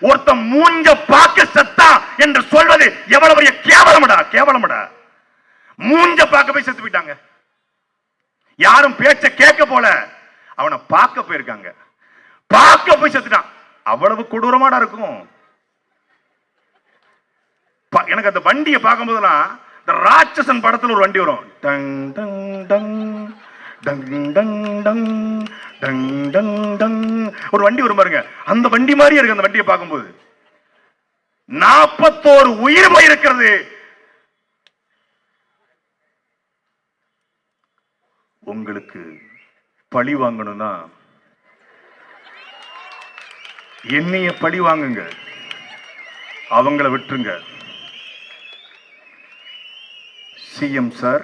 ஒருத்த மூஞ்ச பார்க்க செத்தா என்று சொல்வது எவ்வளவு பெரிய கேவலமடா, கேவலமடா. மூஞ்ச பார்க்க போய் செத்து போயிட்டாங்க. யாரும் பேச்ச கேட்க போல, அவனை பார்க்க போயிருக்காங்க. பார்க்க போய் செத்துட்டான். அவ்வளவு கொடூரமாடா இருக்கும். எனக்கு அந்த வண்டியை பார்க்கும் போதெல்லாம் இந்த ராட்சசன் படத்துல ஒரு வண்டி வரும், tongue tongue tongue tongue tongue tongue tongue tongue tongue, ஒரு வண்டி வரும் பாருங்க. அந்த வண்டி மாதிரி இருக்கு அந்த வண்டியை பார்க்கும்போது. 41 உயிர் போயிருக்கிறது. உங்களுக்கு பழி வாங்கணும்னா என்னைய பழி வாங்குங்க, அவங்கள விட்டுருங்க. CM sir,